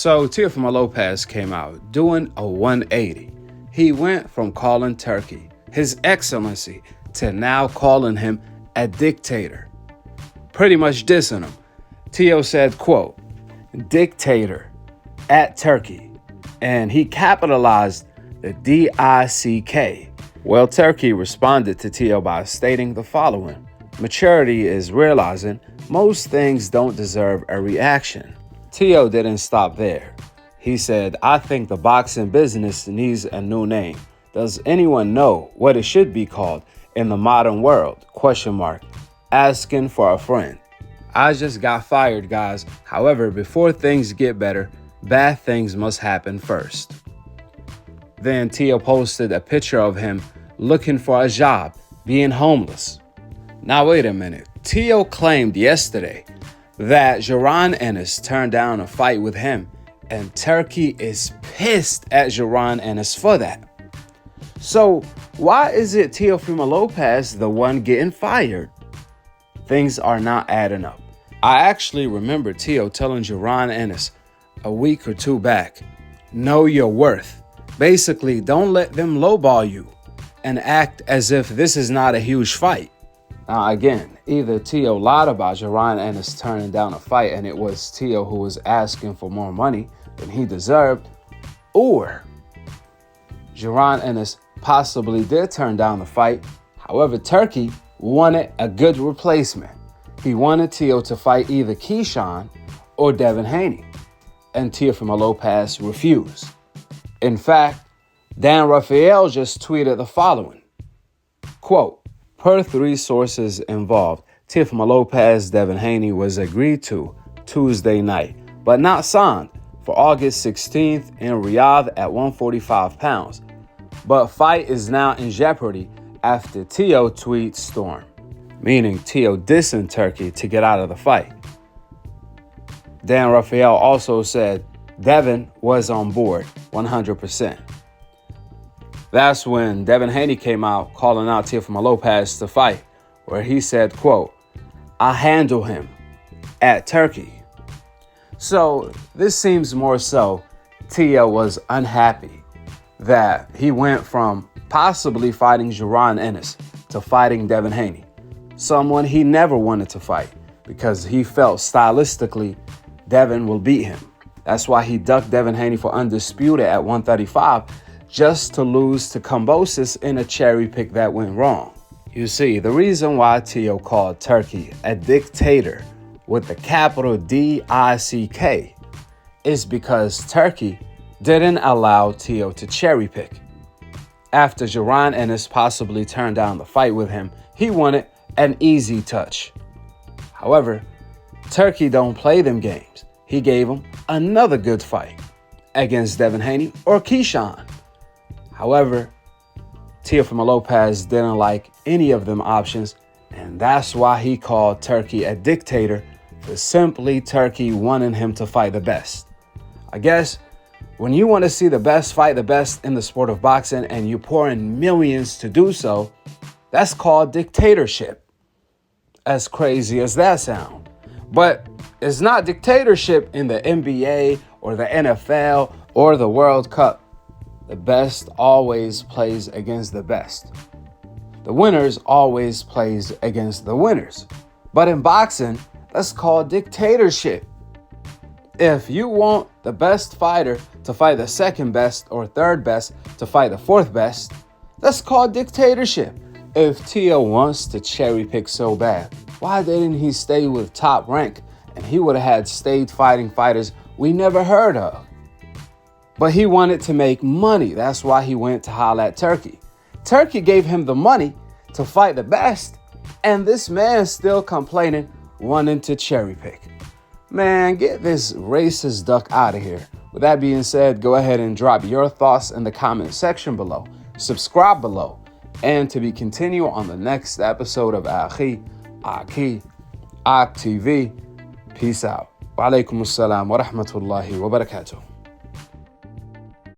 So Teofimo Lopez came out doing a 180. He went from calling Turki His Excellency to now calling him a dictator. Pretty much dissing him. Teo said, quote, dictator at Turki. And he capitalized the DICK. Well, Turki responded to Teo by stating the following. Maturity is realizing most things don't deserve a reaction. Teo didn't stop there. He said, I think the boxing business needs a new name. Does anyone know what it should be called in the modern world? ? Asking for a friend. I just got fired, guys. However, before things get better, bad things must happen first. Then Teo posted a picture of him looking for a job, being homeless. Now, wait a minute. Teo claimed yesterday that Jaron Ennis turned down a fight with him, and Turki is pissed at Jaron Ennis for that. So why is it Teofimo Lopez the one getting fired? Things are not adding up. I actually remember Teo telling Jaron Ennis a week or two back, know your worth. Basically, don't let them lowball you and act as if this is not a huge fight. Now, again, either Teo lied about Jaron Ennis turning down a fight and it was Teo who was asking for more money than he deserved, or Jaron Ennis possibly did turn down the fight. However, Turki wanted a good replacement. He wanted Teo to fight either Keyshawn or Devin Haney, and Teofimo Lopez refused. In fact, Dan Rafael just tweeted the following, quote, per 3 sources involved, Teofimo Lopez, Devin Haney was agreed to Tuesday night, but not signed for August 16th in Riyadh at 145 pounds. But fight is now in jeopardy after Teo tweets storm, meaning Teo dissing Turki to get out of the fight. Dan Rafael also said Devin was on board 100%. That's when Devin Haney came out calling out Teofimo Lopez to fight, where he said, quote, I handle him at Turki. So this seems more so Teo was unhappy that he went from possibly fighting Jaron Ennis to fighting Devin Haney, someone he never wanted to fight because he felt stylistically Devin will beat him. That's why he ducked Devin Haney for undisputed at 135 just to lose to Kambosos in a cherry pick that went wrong. You see, the reason why Teo called Turki a dictator with the capital DICK is because Turki didn't allow Teo to cherry pick. After Jaron Ennis possibly turned down the fight with him, he wanted an easy touch. However, Turki don't play them games. He gave him another good fight against Devin Haney or Keyshawn. However, Teofimo Lopez didn't like any of them options, and that's why he called Turki a dictator for simply Turki wanting him to fight the best. I guess when you want to see the best fight the best in the sport of boxing and you pour in millions to do so, that's called dictatorship. As crazy as that sounds. But it's not dictatorship in the NBA or the NFL or the World Cup. The best always plays against the best. The winners always plays against the winners. But in boxing, that's called dictatorship. If you want the best fighter to fight the second best or third best to fight the fourth best, that's called dictatorship. If Teo wants to cherry pick so bad, why didn't he stay with Top Rank and he would have had stayed fighting fighters we never heard of? But he wanted to make money. That's why he went to holler at Turki. Turki gave him the money to fight the best, and this man still complaining, wanting to cherry pick. Man, get this racist duck out of here. With that being said, go ahead and drop your thoughts in the comment section below. Subscribe below. And to be continued on the next episode of Akhi, TV. Peace out. Wa alaikum assalam wa rahmatullahi wa barakatuh.